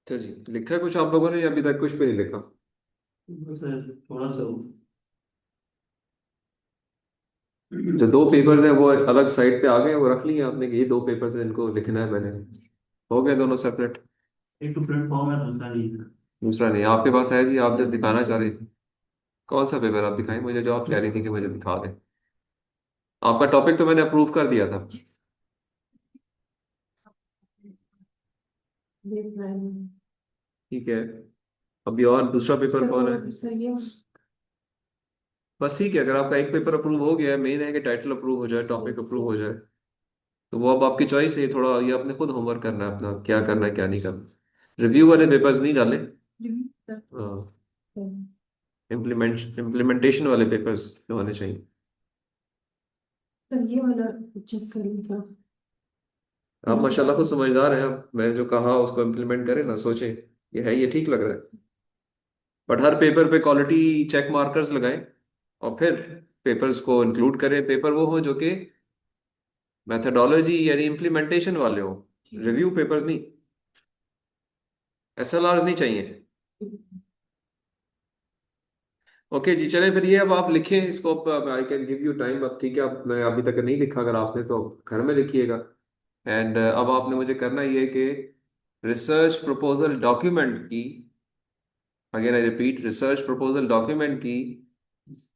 अच्छा जी, लिखा है कुछ आप लोगों ने या अभी तक कुछ भी नहीं लिखा? बस थोड़ा सा। जो दो पेपर्स हैं वो अलग साइड पे आ गए, वो रख लिए आपने कि ये दो पेपर्स हैं, इनको लिखना है मैंने? हो गए दोनों सेपरेट? एक तो प्लेटफॉर्म है, दूसरा नहीं है। दूसरा नहीं आपके पास है जी? आप जब दिखाना चाह रही थी, कौन सा पेपर आप दिखाएं मुझे, जो आप कह रही थी कि मुझे दिखा दें? आपका टॉपिक तो मैंने अप्रूव कर दिया था। ठीक है। अभी और दूसरा पेपर कौन है? बस ठीक है, अगर आपका एक पेपर अप्रूव हो गया है, मेन है कि टाइटल अप्रूव हो जाए, टॉपिक अप्रूव हो जाए। तो वो अब आपकी चॉइस है, थोड़ा ये आपने खुद होमवर्क करना है अपना, क्या करना है क्या नहीं करना। रिव्यू वाले पेपर्स नहीं डाले। हाँ, इम्प्लीमेंटेशन वाले पेपर्स जो होने चाहिए। सर ये वाला चेक कर लीजिए। आप माशाल्लाह को समझदार हैं, आप मैं जो कहा उसको इम्प्लीमेंट करें ना, सोचें ये है, ये ठीक लग रहा है। बट हर पेपर पे क्वालिटी चेक मार्कर्स लगाएं, और फिर पेपर्स को इंक्लूड करें। पेपर वो हो जो कि मेथडोलॉजी यानी इम्प्लीमेंटेशन वाले हो, रिव्यू पेपर्स नहीं। एसएलआरस नहीं चाहिए। ओके जी, चलें फिर, ये अब आप लिखें इसको, अब I can give you time, अब ठीक है, अब मैं अभी तक नहीं लिखा, अगर आपने तो घर में लिखिएगा। एंड अब आपने मुझे करना ये है कि रिसर्च प्रपोजल डॉक्यूमेंट की, again I repeat, research proposal document की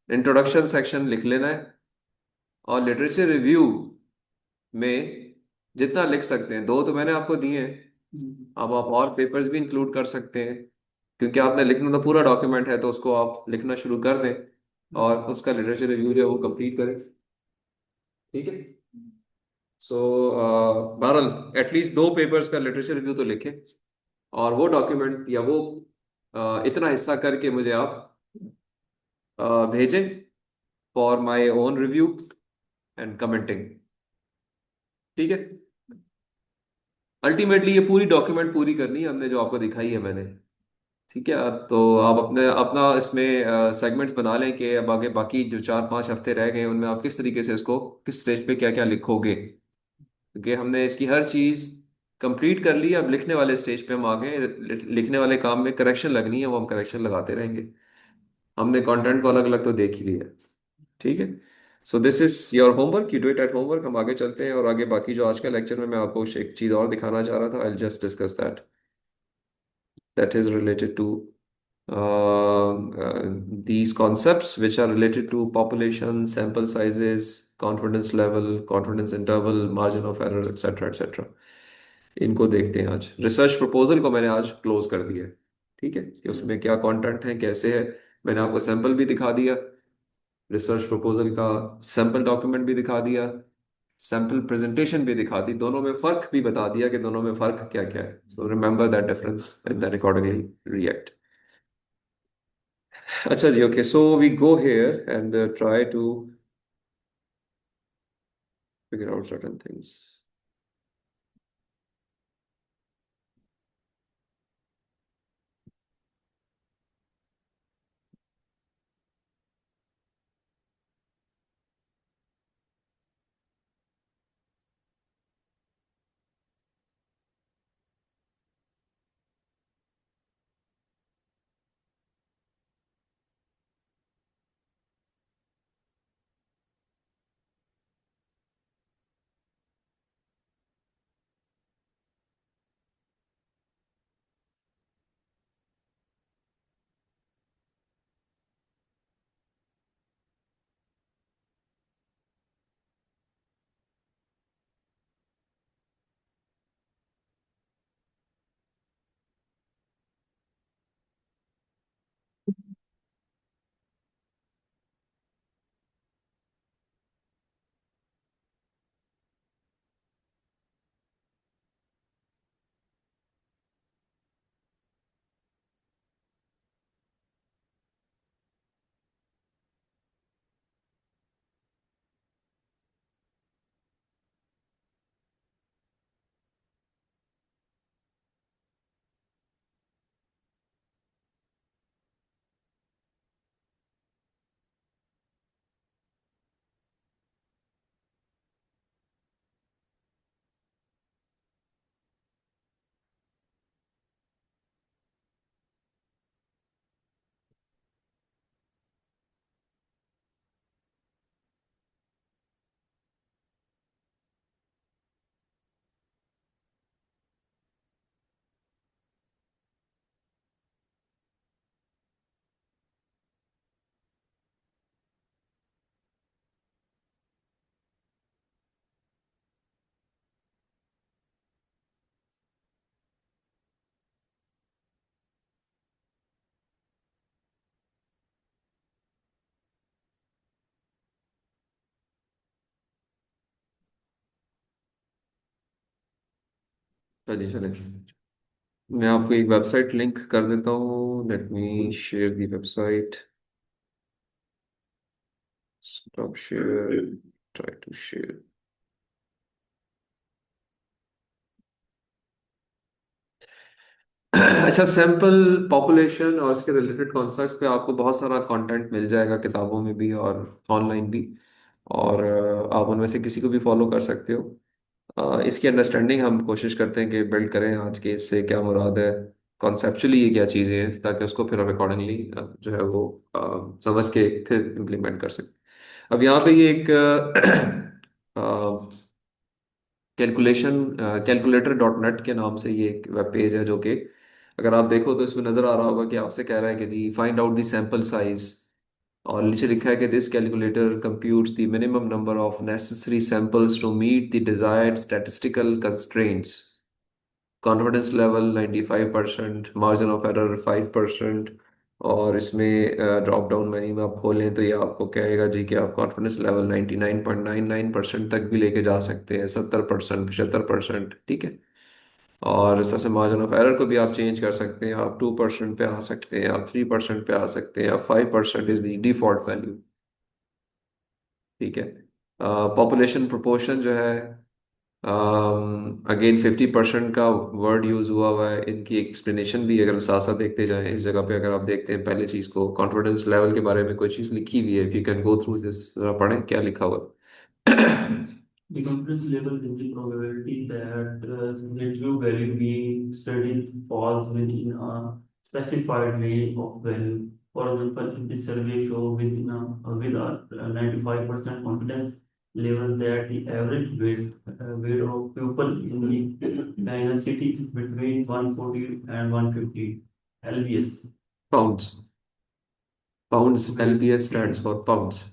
इंट्रोडक्शन सेक्शन लिख लेना है, और लिटरेचर रिव्यू में जितना लिख सकते हैं, दो तो मैंने आपको दिए हैं, अब आप और पेपर्स भी इंक्लूड कर सकते हैं, क्योंकि आपने लिखना तो पूरा डॉक्यूमेंट है, तो उसको आप लिखना शुरू कर दें और उसका लिटरेचर रिव्यू जो है वो कंप्लीट करें। ठीक है। सो बहरहाल एटलीस्ट दो पेपर्स का लिटरेचर रिव्यू तो लिखें, और वो डॉक्यूमेंट या वो इतना हिस्सा करके मुझे आप भेजें for my own review and commenting. ठीक है। अल्टीमेटली ये पूरी डॉक्यूमेंट पूरी करनी है हमने, जो आपको दिखाई है मैंने। ठीक है, तो आप अपने अपना इसमें सेगमेंट्स बना लें कि अब आगे बाकी जो 4-5 हफ्ते रह गए हैं उनमें आप किस तरीके से इसको, किस स्टेज पे क्या क्या लिखोगे, क्योंकि हमने इसकी हर चीज़ कंप्लीट कर ली। अब लिखने वाले स्टेज पे हम आ गए, लिखने वाले काम में करेक्शन लगनी है, वो हम करेक्शन लगाते रहेंगे। हमने कंटेंट को अलग अलग तो देख ही लिया। ठीक है। So this is your homework, you do it at homework. हम आगे चलते हैं, और आगे बाकी जो आज का लेक्चर में मैं आपको एक चीज़ और दिखाना चाह रहा था, I just discuss that, that is related to these concepts which are related to population, sample sizes, confidence level, confidence interval, margin of error, etc. etc. इनको देखते हैं आज। रिसर्च प्रपोजल को मैंने आज क्लोज कर दिया है। ठीक है, कि उसमें क्या कंटेंट है, कैसे है। मैंने आपको सैंपल भी दिखा दिया, रिसर्च प्रपोजल का सैंपल डॉक्यूमेंट भी दिखा दिया, सैंपल प्रेजेंटेशन भी दिखा दी, दोनों में फर्क भी बता दिया कि दोनों में फर्क क्या क्या है। So remember that difference and then accordingly react. अच्छा जी, okay, so we go here and try to figure out certain things. हाँ जी चलें। मैं आपको एक वेबसाइट लिंक कर देता हूँ, let me share the website. Stop share, try to share. अच्छा, सैंपल पॉपुलेशन और इसके रिलेटेड कॉन्सेप्ट पे आपको बहुत सारा कंटेंट मिल जाएगा, किताबों में भी और ऑनलाइन भी। और आप उनमें से किसी को भी फॉलो कर सकते हो। इसकी अंडरस्टैंडिंग हम कोशिश करते हैं कि बिल्ड करें आज के, इससे क्या मुराद है, कॉन्सेप्चुअली ये क्या चीज़ें हैं, ताकि उसको फिर हम अकॉर्डिंगली जो है वो समझ के फिर इम्प्लीमेंट कर सकें। अब यहाँ पे ये एक कैलकुलेशन कैलकुलेटर डॉट नेट के नाम से ये एक वेब पेज है, जो कि अगर आप देखो तो इसमें नज़र आ रहा होगा कि आपसे कह रहा है कि the find out the sample size. और नीचे लिखा है कि this calculator computes the minimum number of necessary samples to meet the desired statistical constraints. Confidence level 95%, margin of error 5%। और इसमें ड्रॉप डाउन मेन्यू में आप खोलें तो ये आपको कहेगा जी कि आप कॉन्फिडेंस लेवल 99.99% तक भी लेके जा सकते हैं, 70%, 75%, ठीक है। और इस तरह से मार्जिन ऑफ एरर को भी आप चेंज कर सकते हैं, आप 2% पे आ सकते हैं, आप 3% पे आ सकते हैं, आप 5% इज द डिफॉल्ट वैल्यू, ठीक है। पॉपुलेशन प्रोपोर्शन जो है, अगेन 50% का वर्ड यूज हुआ हुआ है। इनकी एक्सप्लेनेशन भी अगर हम साथ साथ देखते जाएं, इस जगह पे अगर आप देखते हैं पहले चीज को, कॉन्फिडेंस लेवल के बारे में कोई चीज लिखी हुई है, if you can go through this, पढ़ें क्या लिखा हुआ है। The confidence level is the probability that the true value being studied falls within a specified range of value. For example, if the survey show with a 95% confidence level that the average weight of people in a city is between 140 and 150 lbs. Pounds. Pounds, LBS stands for pounds.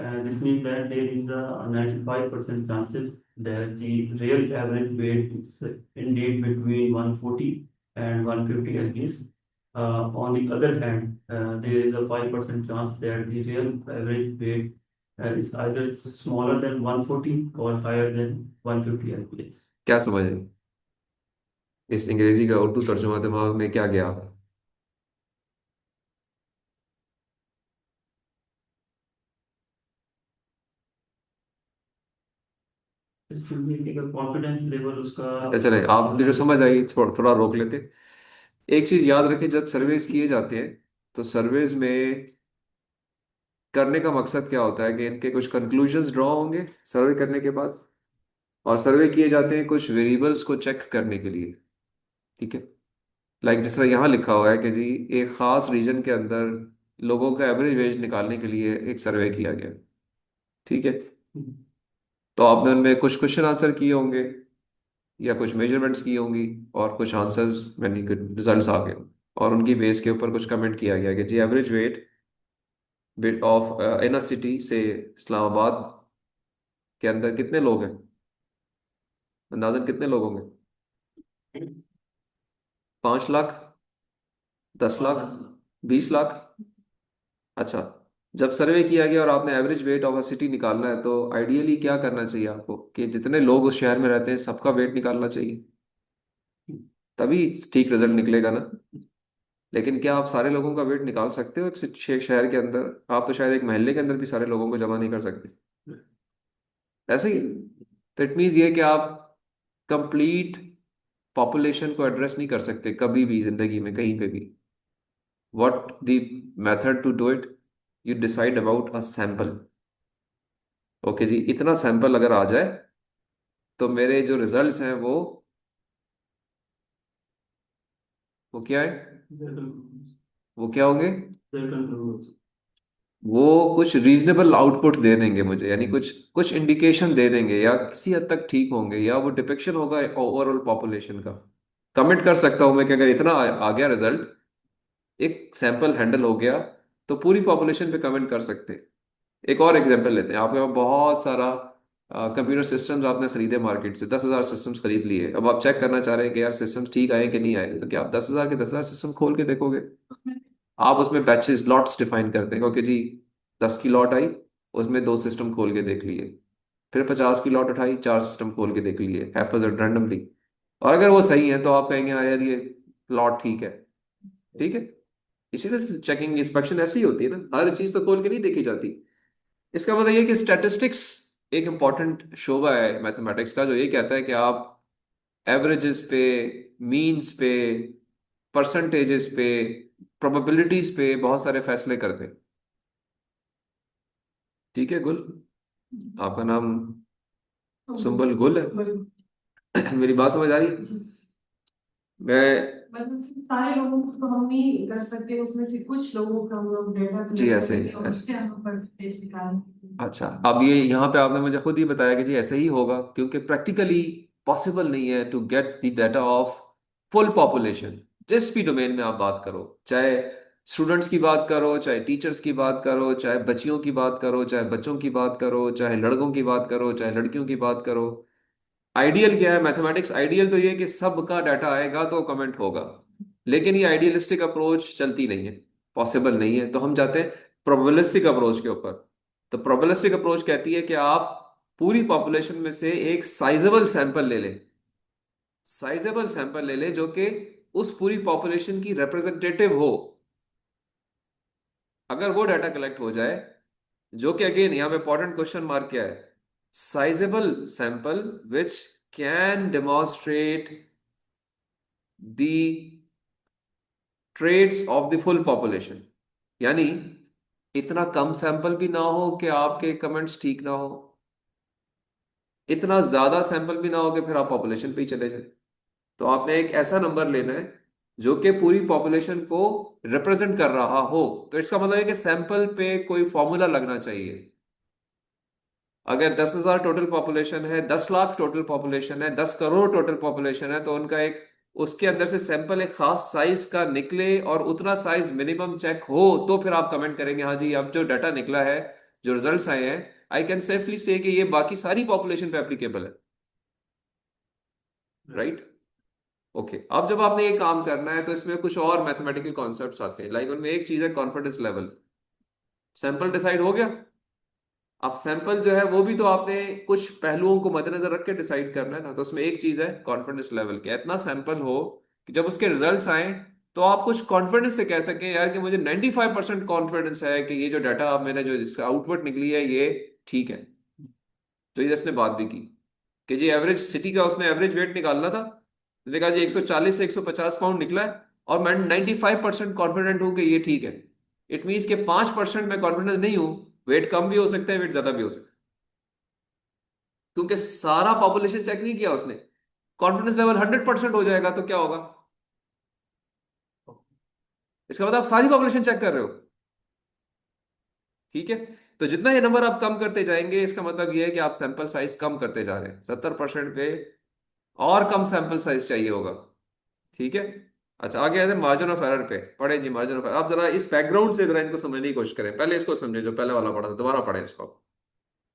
And this means that there is a 95% chances that the real average weight is indeed between 140 and 150 kgs. On the other hand, there is a 5% chance that the real average weight is either smaller than 140 or higher than 150 kgs. क्या समझ आई? इस अंग्रेजी का उर्दू तर्जुमा दिमाग में क्या गया? कॉन्फिडेंस लेवल उसका अच्छा चले, आप जो समझ आई थोड़ा थोड़ा रोक लेते। एक चीज याद रखें, जब सर्वेस किए जाते हैं तो सर्वेज में करने का मकसद क्या होता है कि इनके कुछ कंक्लूजन्स ड्रॉ होंगे सर्वे करने के बाद। और सर्वे किए जाते हैं कुछ वेरिएबल्स को चेक करने के लिए, ठीक है। लाइक जिस तरह यहाँ लिखा हुआ है कि जी एक खास रीजन के अंदर लोगों का एवरेज वेज निकालने के लिए एक सर्वे किया गया, ठीक है। तो आपने उनमें कुछ क्वेश्चन आंसर किए होंगे या कुछ मेजरमेंट्स की होंगी, और कुछ आंसर्स यानी कि रिजल्ट्स आ गए, और उनकी बेस के ऊपर कुछ कमेंट किया गया कि जी average weight weight of in a city से इस्लामाबाद के अंदर कितने लोग हैं, अंदाजन कितने लोग होंगे? 5 लाख, 10 लाख, 20 लाख? अच्छा, जब सर्वे किया गया और आपने average weight of a city निकालना है तो आइडियली क्या करना चाहिए आपको कि जितने लोग उस शहर में रहते हैं सबका वेट निकालना चाहिए, तभी ठीक रिजल्ट निकलेगा ना। लेकिन क्या आप सारे लोगों का वेट निकाल सकते हो एक शहर के अंदर? आप तो शायद एक महल्ले के अंदर भी सारे लोगों को जमा नहीं कर सकते, ऐसे ही। तो इट मीन्स ये कि आप कंप्लीट पॉपुलेशन को एड्रेस नहीं कर सकते कभी भी जिंदगी में कहीं पे भी। What the method to do it, you decide about a sample. Okay जी, इतना सैंपल अगर आ जाए तो मेरे जो रिजल्ट्स हैं वो क्या है, वो क्या होंगे? वो कुछ रीजनेबल आउटपुट दे देंगे मुझे, यानी कुछ कुछ इंडिकेशन दे देंगे, या किसी हद तक ठीक होंगे, या वो डिपिक्शन होगा ओवरऑल पॉपुलेशन का। कमेंट कर सकता हूं मैं कि अगर इतना आ गया रिजल्ट, एक सैंपल हैंडल हो गया, तो पूरी पॉपुलेशन पे कमेंट कर सकते हैं। एक और एग्जांपल लेते हैं, आपके पास बहुत सारा कंप्यूटर सिस्टम्स आपने खरीदे मार्केट से, 10,000 सिस्टम्स खरीद लिए। अब आप चेक करना चाह रहे हैं कि यार सिस्टम्स ठीक आए कि नहीं आए, तो क्या आप 10,000 के 10,000 सिस्टम खोल के देखोगे? आप उसमें बैचेस लॉट्स डिफाइन करते हैं, ओके जी 10 की लॉट आई, उसमें 2 सिस्टम खोल के देख लिए। फिर 50 की लॉट उठाई, 4 सिस्टम खोल के देख लिए हैपन्स रैंडमली। और अगर वो सही है तो आप कहेंगे हाँ यार ये प्लॉट ठीक है। ठीक है। इसी तरह चेकिंग इंस्पेक्शन ऐसी ही होती है ना, हर चीज तो खोल के नहीं देखी जाती। इसका मतलब ये कि स्टैटिस्टिक्स एक इंपॉर्टेंट शोबा है मैथमेटिक्स का, जो ये कहता है कि आप एवरेजेस पे, मीन्स पे, परसेंटेजेस पे, प्रोबेबिलिटीज पे बहुत सारे फैसले करते हैं। ठीक है गुल, आपका नाम सुंबल गुल है। मेरी बात समझ आ रही है? मैं मतलब सिर्फ सारे लोगों को तो हम नहीं कर सकते, उसमें से कुछ लोगों का हम लोग डेटा जी कलेक्ट ऐसे ही करेंगे और ऐसे। उससे हम परसेंटेज निकालेंगे। अच्छा, अब ये यहाँ पे आपने मुझे खुद ही बताया कि जी ऐसे ही होगा, क्योंकि प्रैक्टिकली पॉसिबल नहीं है to get the data of full population. जिस भी डोमेन में आप बात करो, चाहे स्टूडेंट्स की बात करो, चाहे टीचर्स की बात करो, चाहे बच्चियों की बात करो, चाहे बच्चों की बात करो, चाहे लड़कों की बात करो, चाहे लड़कियों की बात करो। आइडियल क्या है मैथमेटिक्स? आइडियल तो ये है कि सबका डाटा आएगा तो कमेंट होगा। लेकिन ये आइडियलिस्टिक अप्रोच चलती नहीं है, पॉसिबल नहीं है, तो हम जाते हैं प्रोबेबिलिस्टिक अप्रोच के ऊपर। तो प्रोबेबिलिस्टिक अप्रोच कहती है कि आप पूरी पॉपुलेशन में से एक साइजेबल सैंपल ले लें। साइजेबल सैंपल ले लें जो कि उस पूरी पॉपुलेशन की रिप्रेजेंटेटिव हो। अगर वो डाटा कलेक्ट हो जाए, जो कि अगेन यहाँ पे इंपॉर्टेंट क्वेश्चन मार्क क्या है, sizable sample which can demonstrate the traits of the full population. यानी इतना कम सैंपल भी ना हो कि आपके कमेंट्स ठीक ना हो, इतना ज्यादा सैंपल भी ना हो कि फिर आप पॉपुलेशन पे ही चले जाए। तो आपने एक ऐसा नंबर लेना है जो कि पूरी पॉपुलेशन को रिप्रेजेंट कर रहा हो। तो इसका मतलब है कि सैंपल पे कोई फॉर्मूला लगना चाहिए। अगर 10,000 टोटल पॉपुलेशन है, 10 लाख टोटल पॉपुलेशन है, 10 करोड़ टोटल पॉपुलेशन है, तो उनका एक, उसके अंदर से सैंपल एक खास साइज का निकले और उतना साइज मिनिमम चेक हो, तो फिर आप कमेंट करेंगे हाँ जी अब जो डाटा निकला है, जो रिजल्ट्स आए हैं, आई कैन सेफली से कि ये बाकी सारी पॉपुलेशन पे एप्लीकेबल है। राइट। ओके, अब जब आपने ये काम करना है तो इसमें कुछ और मैथमेटिकल कॉन्सेप्ट्स आते हैं, लाइक उनमें एक चीज है कॉन्फिडेंस लेवल। सैंपल डिसाइड हो गया। अब सैंपल जो है वो भी तो आपने कुछ पहलुओं को मद्देनजर रख के डिसाइड करना है ना, तो उसमें एक चीज है कॉन्फिडेंस लेवल, कि इतना सैंपल हो कि जब उसके रिजल्ट्स आए तो आप कुछ कॉन्फिडेंस से कह सकें यार कि मुझे 95% कॉन्फिडेंस है कि ये जो डाटा आप मैंने जो जिसका आउटपुट निकली है ये ठीक है। तो ये इसने बात भी की कि जी एवरेज सिटी का उसने एवरेज वेट निकालना था, उसने कहा जी 140 से 150 पाउंड निकला है, और मैं 95% कॉन्फिडेंट हूं कि ये ठीक है। इट मीन्स के 5% मैं कॉन्फिडेंस नहीं हूं, वेट कम भी हो सकता है, वेट ज्यादा भी हो सकता है, क्योंकि सारा पॉपुलेशन चेक नहीं किया उसने। कॉन्फिडेंस लेवल 100% हो जाएगा तो क्या होगा? इसका मतलब आप सारी पॉपुलेशन चेक कर रहे हो। ठीक है। तो जितना ये नंबर आप कम करते जाएंगे, इसका मतलब ये है कि आप सैंपल साइज कम करते जा रहे हैं 70% पे, और कम सैंपल साइज चाहिए होगा। ठीक है। अच्छा, आगे आते हैं मार्जिन ऑफ एरर पे। पढ़े जी मार्जिन ऑफ एरर, आप जरा इस बैकग्राउंड से जरा इनको समझने की कोशिश करें, पहले इसको समझे जो पहले वाला पढ़ा था, दोबारा पढ़े इसको।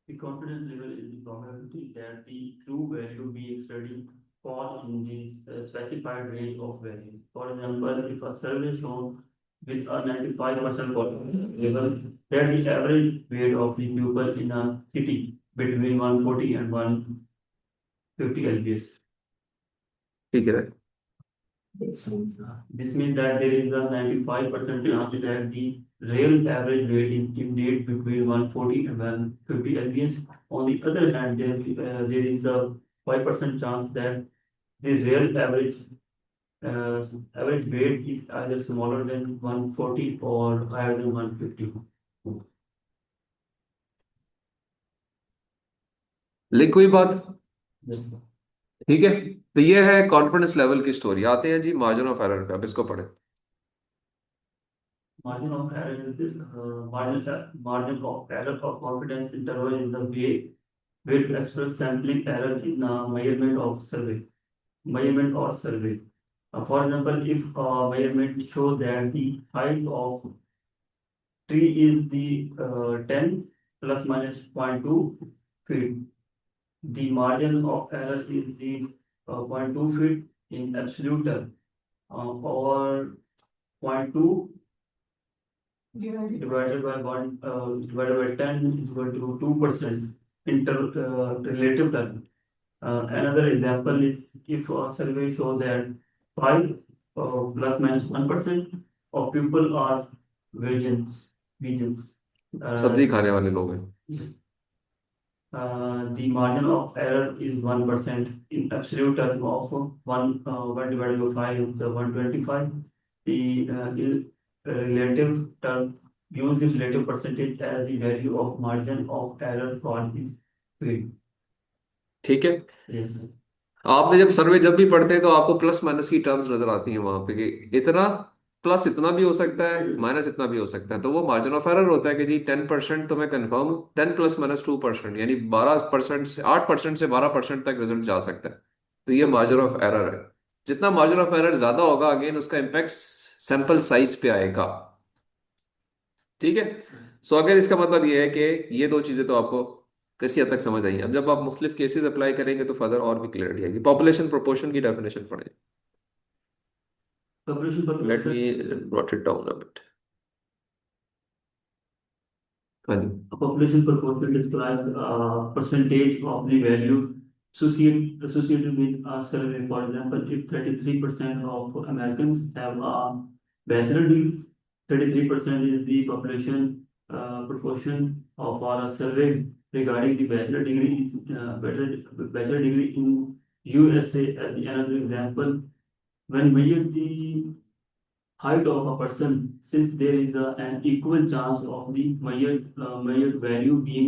The confidence level is the probability that the true value being studied fall in the specified range of value. For example, if a survey shows with a 95% confidence level that the average weight of the pupil in a city between 140 and 150 lbs. ठीक है। This means that there is a 95% chance that the real average weight is indeed between 140 and 150 lbs. On the other hand, there is a 5% chance that the real uh, average weight is either smaller than 140 or higher than 150. लिख हुई बात? Yes. ठीक है। तो ये है confidence level की story. आते हैं जी मार्जिन ऑफ एरर पे, अब इसको पढ़े। Margin of error of confidence interval is the way to express sampling error in a measurement or survey. For example, if measurement shows that the height of tree is the 10 plus minus 0.2 feet, the margin of error is the zero point 0.2 feet in absolute term, or zero point 0.2 divided by 1 divided by 10 is equal to 2% in relative term. Another example is if a survey shows that 5 plus minus 1% of people are vegans. Uh, सब्जी खाने वाले लोग हैं। the margin of error is 1% in absolute term of 1 divided by 5, the 125. The relative term use the relative percentage as the value of margin of error for this field. ठीक है। Yes. आपने जब सर्वे जब भी पढ़ते हैं तो आपको प्लस माइनस की टर्म्स नजर आती हैं वहां पे कि इतना प्लस इतना भी हो सकता है, माइनस इतना भी हो सकता है, तो वो मार्जिन ऑफ एरर होता है कि जी 10% तो मैं कंफर्म हूँ, 10 + -2% यानी 12% से 8% से 12% तक रिजल्ट जा सकता है। तो ये मार्जिन ऑफ एरर है। जितना मार्जिन ऑफ एरर ज्यादा होगा अगेन उसका इम्पैक्ट सैंपल साइज पे आएगा। ठीक है। सो अगर इसका मतलब ये है कि ये दो चीजें तो आपको किसी हद तक समझ आई। अब जब आप मुख्तलिफ केसेस अप्लाई करेंगे तो फर्दर और भी क्लियरिटी आएगी। पॉपुलेशन प्रोपोर्शन की डेफिनेशन पढ़ें। Population let proportion. Me note it down a bit. हाँ जी। A population proportion describes a percentage of the value associated with a survey. For example, if 33% of Americans have a bachelor degree, 33% is the population proportion of our survey regarding the bachelor degree is bachelor degree in USA as another example. When measured the height of a person, since there is an equal chance of the measured value being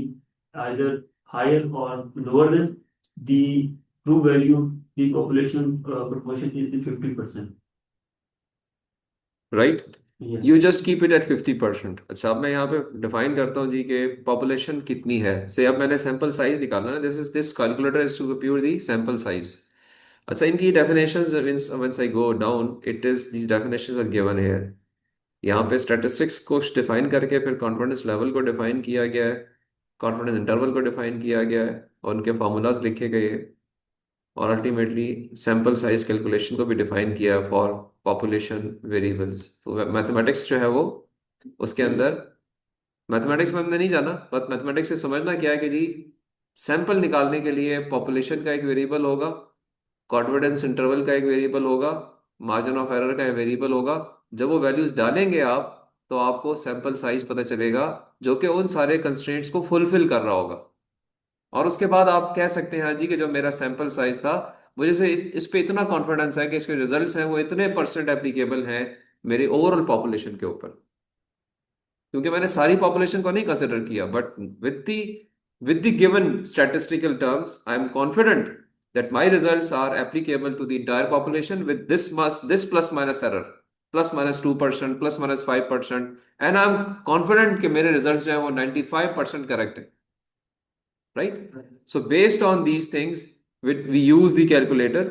either higher or lower than the true value, the population proportion is the 50%. Right. Yes. You just keep it at 50%। अच्छा, अब मैं यहाँ पे define करता हूँ जी कि population कितनी है। से अब मैंने सैंपल साइज निकालना है, this calculator is to compute the sample size. अच्छा, इनकी definitions whence I go down it is these definitions are given here. यहाँ पे स्टैटिस्टिक्स को डिफाइन करके फिर कॉन्फिडेंस लेवल को डिफाइन किया गया है, कॉन्फिडेंस इंटरवल को डिफाइन किया गया है और उनके फार्मूलाज लिखे गए हैं, और अल्टीमेटली सैंपल साइज कैलकुलेशन को भी डिफाइन किया है फॉर पॉपुलेशन वेरिएबल्स। तो मैथमेटिक्स जो है वो उसके अंदर, मैथमेटिक्स में हमने नहीं जाना, बट मैथमेटिक्स से समझना क्या है कि जी सैंपल निकालने के लिए पॉपुलेशन का एक वेरिएबल होगा, कॉन्फिडेंस इंटरवल का एक वेरिएबल होगा, मार्जिन ऑफ एरर का एक वेरिएबल होगा। जब वो वैल्यूज डालेंगे आप तो आपको सैंपल साइज पता चलेगा जो कि उन सारे कंस्ट्रेंट्स को फुलफिल कर रहा होगा। और उसके बाद आप कह सकते हैं हाँ जी कि जो मेरा सैंपल साइज था, मुझे से इस पे इतना कॉन्फिडेंस है कि इसके रिजल्ट्स हैं वो इतने परसेंट एप्लीकेबल हैं मेरी ओवरऑल पॉपुलेशन के ऊपर। क्योंकि मैंने सारी पॉपुलेशन को नहीं कंसिडर किया, but with the given statistical terms I am confident that my results are applicable to the entire population with this plus minus error, +-2%, +-5%, and I'm confident कि मेरे results जो है वो 95% correct है। Right? So based on these things, we use the calculator.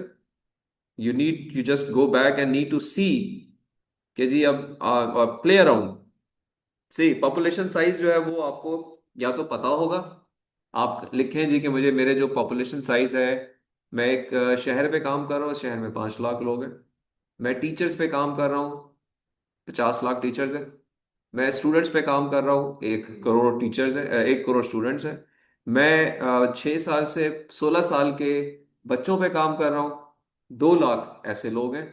You just go back and need to see कि जी अब play around सी population size जो है वो आपको या तो पता होगा। आप लिखें जी कि मुझे मेरे जो पॉपुलेशन साइज है, मैं एक शहर पे काम कर रहा हूँ, शहर में 5 लाख लोग हैं। मैं टीचर्स पे काम कर रहा हूँ, 50 लाख टीचर्स हैं। मैं स्टूडेंट्स पे काम कर रहा हूँ, 1 करोड़ टीचर्स हैं, 1 करोड़ स्टूडेंट्स हैं। मैं 6 साल से 16 साल के बच्चों पे काम कर रहा हूँ, 2 लाख ऐसे लोग हैं।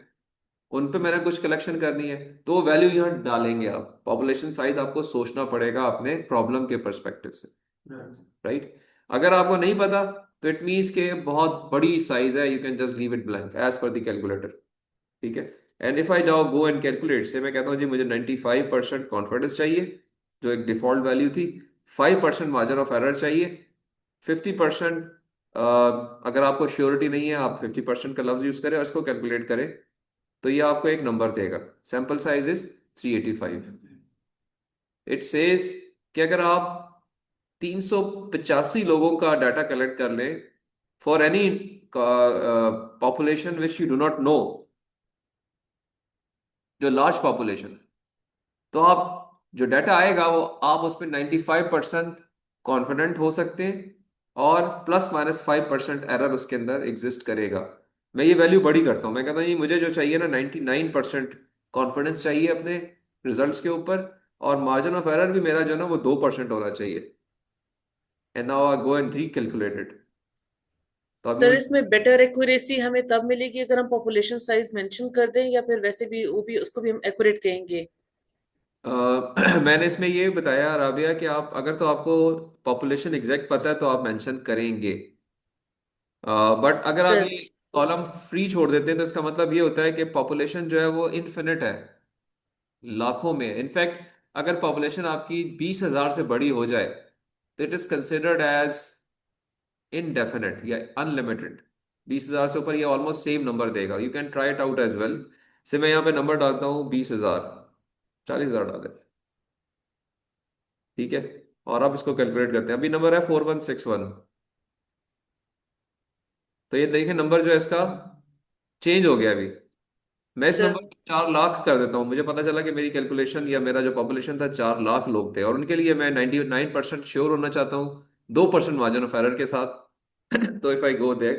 उन पे मैंने कुछ कलेक्शन करनी है, तो वैल्यू यहाँ डालेंगे आप। पॉपुलेशन साइज आपको सोचना पड़ेगा अपने प्रॉब्लम के परस्पेक्टिव से। राइट। अगर आपको नहीं पता तो इट मीन्स के बहुत बड़ी साइज है, you can just leave it blank as per the calculator. ठीक है। And if I now go and calculate से मैं कहता हूँ जी मुझे 95% कॉन्फिडेंस चाहिए जो एक डिफॉल्ट वैल्यू थी, 5% मार्जिन ऑफ एरर चाहिए, 50%। अगर आपको श्योरिटी नहीं है आप 50% का लफ्ज यूज करें और इसको कैलकुलेट करें तो ये आपको एक नंबर देगा। Sample size is 385। It says कि अगर आप 385 लोगों का डाटा कलेक्ट कर लें for any population which you do not know, जो लार्ज पॉपुलेशन है, तो आप जो डाटा आएगा वो आप उस पर 95% कॉन्फिडेंट हो सकते हैं और +-5% एरर उसके अंदर एग्जिस्ट करेगा। मैं ये वैल्यू बड़ी करता हूँ, मैं कहता हूँ ये मुझे जो चाहिए ना 99% कॉन्फिडेंस चाहिए अपने रिजल्ट्स के ऊपर, और मार्जिन ऑफ एरर भी मेरा जो है ना वो 2% होना चाहिए। And now I go and recalculate it. तो अभी सर मुझे इसमें बेटर एक्यूरेसी हमें तब मिलेगी अगर हम पॉपुलेशन साइज मेंशन कर दें, या फिर वैसे भी वो भी उसको भी हम एक्यूरेट कहेंगे? मैंने इसमें ये बताया राबिया कि आप अगर तो आपको पॉपुलेशन एग्जैक्ट पता है तो आप मेंशन करेंगे, बट अगर आप सर। ये कॉलम फ्री छोड़ देते हैं तो इसका मतलब ये होता है कि पॉपुलेशन जो है वो इनफिनिट है, लाखों में। इनफैक्ट अगर पॉपुलेशन आपकी 20,000 से बड़ी हो जाए तो it is considered as indefinite या अनलिमिटेड। 20,000 से ऊपर ये ऑलमोस्ट सेम नंबर देगा। You can try it out as well. से मैं यहाँ पे नंबर डालता हूँ 20,000, 40,000 डाले, ठीक है। और अब इसको कैलकुलेट करते हैं। अभी नंबर है 4161। तो ये देखिए नंबर जो है इसका चेंज हो गया अभी। मैं इस सर। नंबर को 4 लाख कर देता हूँ। मुझे पता चला कि मेरी कैलकुलेशन या मेरा जो पॉपुलेशन था 4 लाख लोग थे, और उनके लिए मैं 99% श्योर होना चाहता हूँ 2% मार्जिन ऑफ एरर के साथ। तो इफ आई गो देख,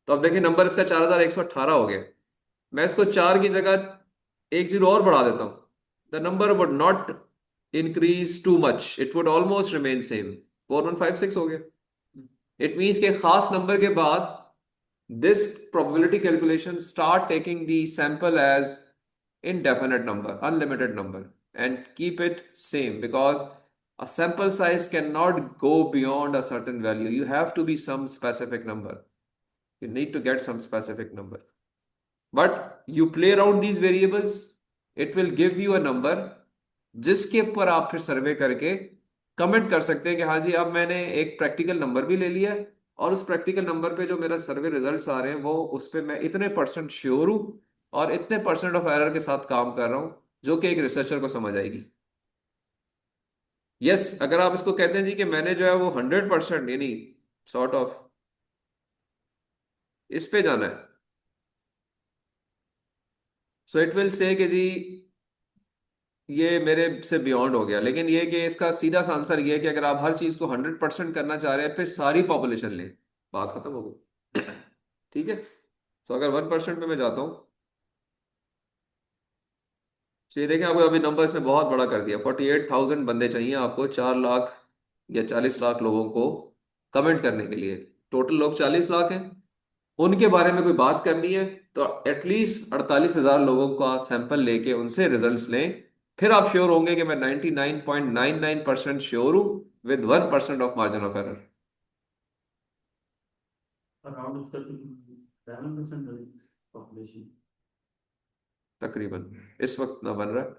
तो अब देखिए नंबर इसका 4,118 हो गया। मैं इसको 4 की जगह एक जीरो और बढ़ा देता हूँ। The number would not increase too much, it would almost remain same. 4156 हो गया। इट मीन्स के खास नंबर के बाद this probability calculation start taking the sample as indefinite number, unlimited number, and keep it same, because a sample size cannot go beyond a certain value. You have to be some specific number. You need to get some specific number. But you play around these variables, it will give you a number जिसके ऊपर आप फिर सर्वे करके comment कर सकते हैं कि हाँ जी अब मैंने एक प्रैक्टिकल नंबर भी ले लिया है, और उस प्रैक्टिकल नंबर पे जो मेरा सर्वे रिजल्ट्स आ रहे हैं वो उस पे मैं इतने परसेंट श्योर हूँ और इतने परसेंट ऑफ एरर के साथ काम कर रहा हूँ, जो कि एक रिसर्चर को समझ आएगी। यस, अगर आप इसको कहते हैं जी कि मैंने जो है वो 100% यानी सॉर्ट ऑफ इस पे जाना है, सो इट विल से कि जी ये मेरे से बियॉन्ड हो गया। लेकिन ये कि इसका सीधा सा आंसर ये है कि अगर आप हर चीज को 100% करना चाह रहे हैं फिर सारी पॉपुलेशन लें, बात खत्म हो गई। ठीक है। तो अगर 1% पे मैं जाता हूँ, तो ये देखें आपको अभी नंबर्स ने बहुत बड़ा कर दिया। 48,000 बंदे चाहिए आपको 4 लाख या 40 लाख लोगों को कमेंट करने के लिए। टोटल लोग 40 लाख हैं, उनके बारे में कोई बात करनी है तो एटलीस्ट 48,000 लोगों का सैंपल लेके उनसे रिजल्ट्स लें। फिर आप श्योर होंगे कि मैं 99.99% श्योर हूं with 1% of margin of error. Around उसका 7% पॉपुलेशन। तकरीबन इस वक्त ना बन रहा है।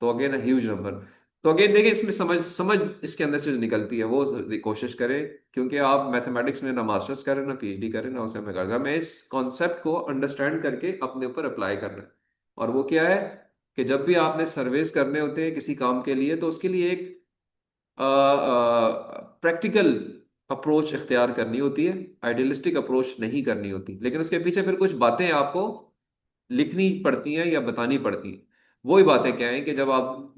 तो अगेन ह्यूज नंबर। तो अगेन देखिए इसमें समझ समझ इसके अंदर से जो निकलती है वो कोशिश करें, क्योंकि आप मैथमेटिक्स में ना मास्टर्स करें ना पीएचडी करें ना उसे में कर रहा मैं इस कॉन्सेप्ट को अंडरस्टैंड करके अपने ऊपर अप्लाई करना है। और वो क्या है कि जब भी आपने सर्वेस करने होते हैं किसी काम के लिए तो उसके लिए एक प्रैक्टिकल अप्रोच इख्तियार करनी होती है, आइडियलिस्टिक अप्रोच नहीं करनी होती। लेकिन उसके पीछे फिर कुछ बातें आपको लिखनी पड़ती हैं या बतानी पड़ती हैं। वही बातें क्या हैं कि जब आप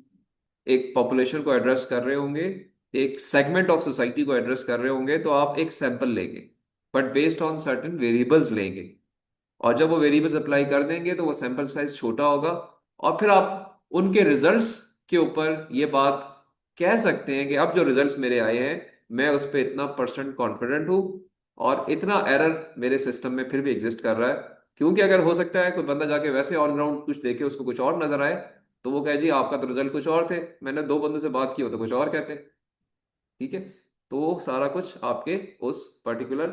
एक पॉपुलेशन को एड्रेस कर रहे होंगे, एक सेगमेंट ऑफ सोसाइटी को एड्रेस कर रहे होंगे, तो आप एक सैंपल लेंगे but based on certain variables लेंगे। और जब वो वेरिएबल्स अप्लाई कर देंगे तो वो सैंपल साइज छोटा होगा, और फिर आप उनके रिजल्ट्स के ऊपर ये बात कह सकते हैं कि अब जो रिजल्ट्स मेरे आए हैं मैं उस पर इतना परसेंट कॉन्फिडेंट हूँ, और इतना एरर मेरे सिस्टम में फिर भी एग्जिस्ट कर रहा है। क्योंकि अगर हो सकता है कोई बंदा जाके वैसे ऑलराउंड कुछ देखे उसको कुछ और नजर आए, तो वो कहे जी आपका तो रिजल्ट कुछ और थे, मैंने 2 बंदों से बात की हो तो कुछ और कहते हैं। ठीक है। तो वो सारा कुछ आपके उस पर्टिकुलर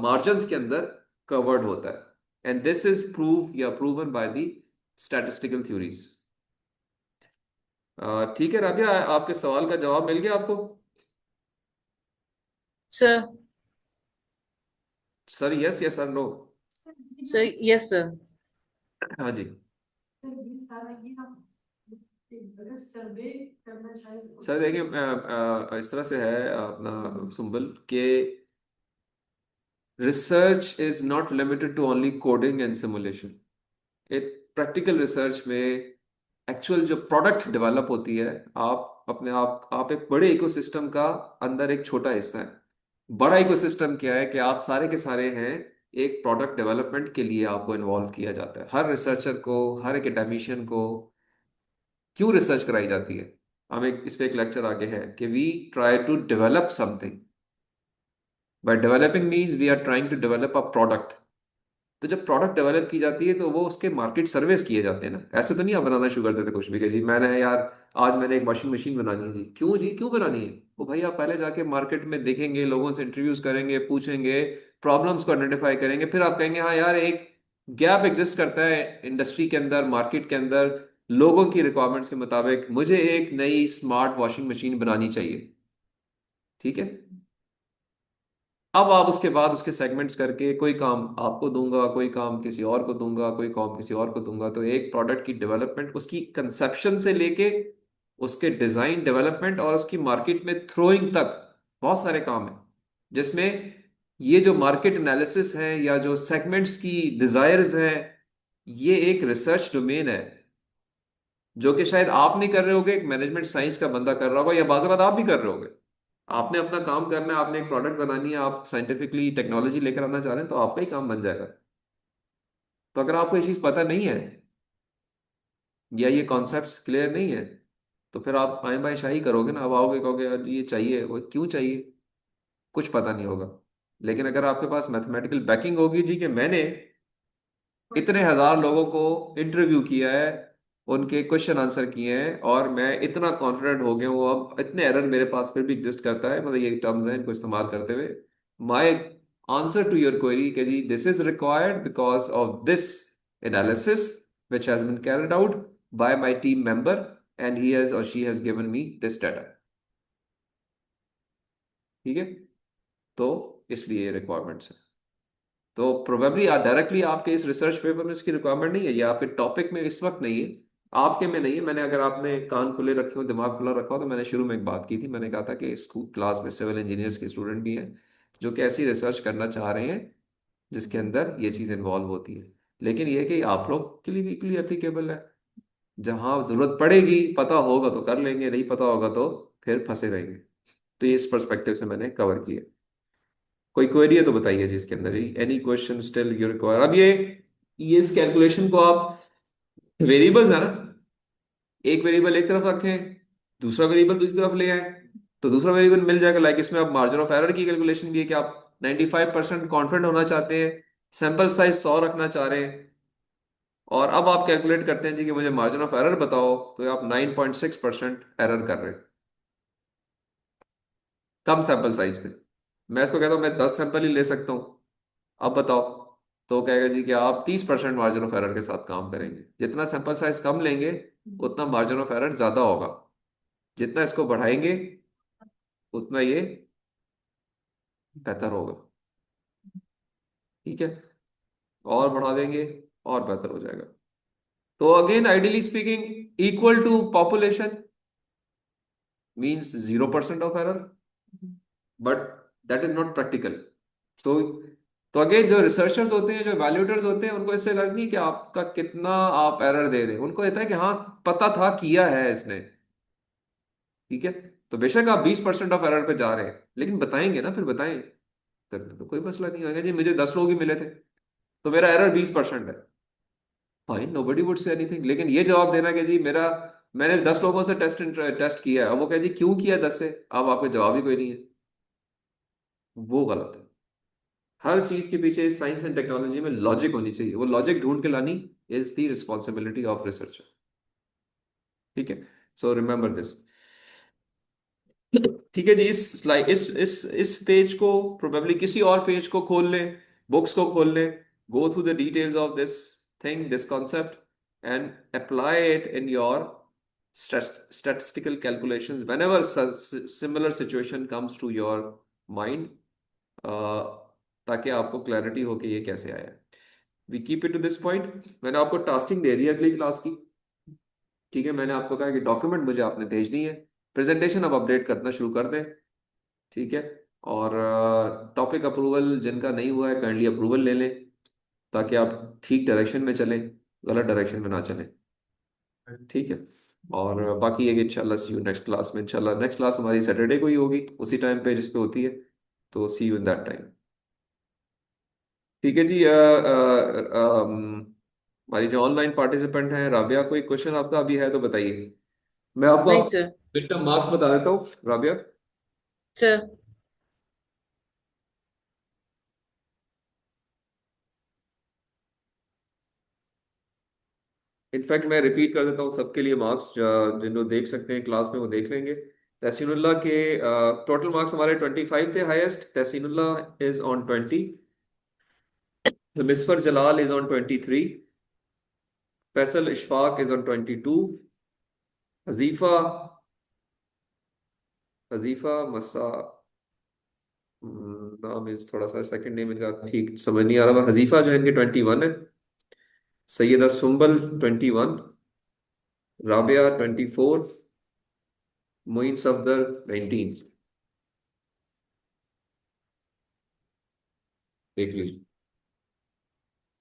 मार्जिन्स के अंदर कवर्ड होता है, एंड दिस इज प्रूव या proven by the statistical theories. ठीक है राबिया, आपके सवाल का जवाब मिल गया आपको? सर। सर यस या sir no? Sir yes sir. हाँ जी। सर देखिए इस तरह से है अपना सुंबल के research is not limited to only coding and simulation. एक प्रैक्टिकल रिसर्च में एक्चुअल जो प्रोडक्ट डेवलप होती है, आप एक बड़े इकोसिस्टम का अंदर एक छोटा हिस्सा है। बड़ा इकोसिस्टम क्या है कि आप सारे के सारे हैं, एक प्रोडक्ट डेवलपमेंट के लिए आपको इन्वॉल्व किया जाता है। हर रिसर्चर को, हर एकेडमिशियन को क्यों रिसर्च कराई जाती है? हम एक इस पे एक लेक्चर आगे है कि we try to develop something. By developing means we are trying to develop a product. तो जब प्रोडक्ट डेवलप की जाती है तो वो उसके मार्केट सर्वेस किए जाते हैं ना। ऐसे तो नहीं आप बनाना शुरू कर देते कुछ भी कि जी मैंने यार आज मैंने एक वॉशिंग मशीन बनानी है जी क्यों बनानी है। वो भाई आप पहले जाके मार्केट में देखेंगे, लोगों से इंटरव्यूज करेंगे, पूछेंगे, प्रॉब्लम्स को आइडेंटिफाई करेंगे, फिर आप कहेंगे हाँ यार एक गैप एग्जिस्ट करता है इंडस्ट्री के अंदर, मार्केट के अंदर, लोगों की रिक्वायरमेंट्स के मुताबिक मुझे एक नई स्मार्ट वॉशिंग मशीन बनानी चाहिए। ठीक है। अब आप उसके बाद उसके सेगमेंट्स करके कोई काम आपको दूंगा, कोई काम किसी और को दूंगा, कोई काम किसी और को दूंगा, तो एक प्रोडक्ट की डेवलपमेंट उसकी कंसेप्शन से लेके उसके डिजाइन डेवलपमेंट और उसकी मार्केट में थ्रोइंग तक बहुत सारे काम हैं, जिसमें ये जो मार्केट एनालिसिस है या जो सेगमेंट्स की डिजायर्स हैं, ये एक रिसर्च डोमेन है जो कि शायद आप नहीं कर रहे होगे, एक मैनेजमेंट साइंस का बंदा कर रहा होगा, या बाज़ आप भी कर रहे होगे। आपने अपना काम करना है, आपने एक प्रोडक्ट बनानी है, आप साइंटिफिकली टेक्नोलॉजी लेकर आना चाह रहे हैं, तो आपका ही काम बन जाएगा। तो अगर आपको ये चीज़ पता नहीं है या ये कॉन्सेप्ट्स क्लियर नहीं है, तो फिर आप आए बाय शाही करोगे ना। अब आओगे कहोगे यार ये चाहिए, वो क्यों चाहिए, कुछ पता नहीं होगा। लेकिन अगर आपके पास मैथमेटिकल बैकिंग होगी जी कि मैंने इतने हजार लोगों को इंटरव्यू किया है, उनके क्वेश्चन आंसर किए हैं, और मैं इतना कॉन्फिडेंट हो गया हूँ, अब इतने एरर मेरे पास फिर भी एग्जिस्ट करता है, मतलब ये टर्म्स हैं इनको इस्तेमाल करते हुए, my answer to your query कि जी this is required because of this analysis which has been carried out by my team member and he has और she has given me this data. ठीक है। तो इसलिए रिक्वायरमेंट्स है। तो probably directly आपके इस रिसर्च पेपर में इसकी रिक्वायरमेंट नहीं है, या आपके टॉपिक में इस वक्त नहीं है, आपके में नहीं है। मैंने, अगर आपने कान खुले रखे हो, दिमाग खुला रखा हो, तो मैंने शुरू में एक बात की थी, मैंने कहा था कि स्कूल क्लास में सिविल इंजीनियर्स के स्टूडेंट भी हैं जो कि ऐसी रिसर्च करना चाह रहे हैं जिसके अंदर ये चीज़ इन्वॉल्व होती है। लेकिन ये कि आप लोग के लिए इक्वली एप्लीकेबल है। जहाँ जरूरत पड़ेगी, पता होगा तो कर लेंगे, नहीं पता होगा तो फिर फंसे रहेंगे। तो ये इस पर्सपेक्टिव से मैंने कवर किया। कोई क्वेरी है तो बताइए जी इसके अंदर, any question still you require. अब ये इस कैलकुलेशन को आप, वेरिएबल्स है ना, एक वेरिएबल एक तरफ रखें, दूसरा वेरिएबल दूसरी तरफ ले आए, तो दूसरा वेरिएबल मिल जाएगा। लाइक इसमें आप मार्जिन ऑफ एरर की कैलकुलेशन भी है कि आप 95% कॉन्फिडेंट होना चाहते हैं, सैंपल साइज 100 रखना चाह रहे हैं, और अब आप कैलकुलेट करते हैं जी कि मुझे मार्जिन ऑफ एरर बताओ, तो आप 9.6% एरर कर रहे हैं कम सैंपल साइज पे। मैं इसको कहता हूँ मैं 10 सैंपल ही ले सकता हूँ, अब बताओ। तो कहेगा जी कि आप 30% मार्जिन ऑफ एरर के साथ काम करेंगे। जितना सैंपल साइज कम लेंगे उतना मार्जिन ऑफ एरर ज्यादा होगा, जितना इसको बढ़ाएंगे उतना ये बेहतर होगा। ठीक है। और बढ़ा देंगे और बेहतर हो जाएगा। तो again ideally speaking equal to population means 0% of error, but that is not practical. तो अगेन जो रिसर्चर्स होते हैं, जो वैल्यूएटर्स होते हैं, उनको इससे गर्ज नहीं कि आपका कितना आप एरर दे रहे हैं, उनको कहता है कि हाँ पता था किया है इसने। ठीक है। तो बेशक आप 20% ऑफ एरर पे जा रहे हैं, लेकिन बताएंगे ना, फिर बताएं, तो कोई मसला नहीं होगा जी मुझे 10 लोग ही मिले थे तो मेरा एरर 20% है, fine, nobody would say anything. लेकिन ये जवाब देना कि जी मेरा, मैंने 10 लोगों से टेस्ट किया है, अब वो कहे जी क्यों किया 10 से, अब आपका जवाब ही कोई नहीं है, वो गलत है। हर चीज के पीछे साइंस एंड टेक्नोलॉजी में लॉजिक होनी चाहिए, वो लॉजिक ढूंढ के लानी is the responsibility of researcher. ठीक है। So remember this. ठीक है जी। इस स्लाइड इस पेज को प्रोबेबली किसी और पेज को खोल लें, बुक्स को खोल लें, go through the details of this thing, this concept, and apply it in your statistical calculations whenever similar situation comes to your mind, ताकि आपको क्लैरिटी हो कि ये कैसे आया। We keep it to this point. मैंने आपको टास्किंग दे दी है अगली क्लास की। ठीक है। मैंने आपको कहा कि डॉक्यूमेंट मुझे आपने भेजनी है, प्रेजेंटेशन अब अपडेट करना शुरू कर दें। ठीक है। और टॉपिक अप्रूवल जिनका नहीं हुआ है काइंडली अप्रूवल ले लें, ताकि आप ठीक डायरेक्शन में चलें, गलत डायरेक्शन में ना चलें। ठीक है। और बाकी ये कि इंशाल्लाह सी यू नेक्स्ट क्लास में। इंशाल्लाह नेक्स्ट क्लास हमारी सैटरडे को ही होगी, उसी टाइम पे जिस पे होती है। तो see you in that time. ठीक है जी। हमारी जो ऑनलाइन पार्टिसिपेंट हैं, राबिया, कोई क्वेश्चन आपका अभी है तो बताइए। मैं आपको नहीं आप सर। मिड टर्म मार्क्स बता देता हूँ राबिया। सर। इनफैक्ट मैं रिपीट कर देता हूँ सबके लिए मार्क्स, जिन लोग देख सकते हैं क्लास में वो देख लेंगे। तहसीनुल्लाह के टोटल मार्क्स हमारे 25 थे highest. Tahseenullah is on 20। Misfar Jalal is on 23। Faisal Ishfaq is on 22। Huzaifa Huzaifa Musa, नाम इज थोड़ा सा सेकंड नेम इनका ठीक समझ नहीं आ रहा, हजीफा जो है इनके 21 है। सैयदा सुंबल 21। राबिया 24। मोइन सफदर 19। देख लीजिए।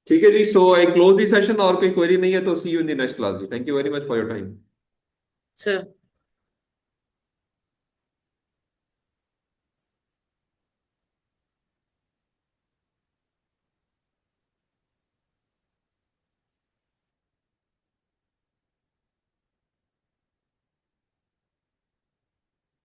ठीक है जी, सो आई क्लोज दी सेशन। और कोई क्वेरी नहीं है तो see you in the next class जी। Thank you very much for your time. Sir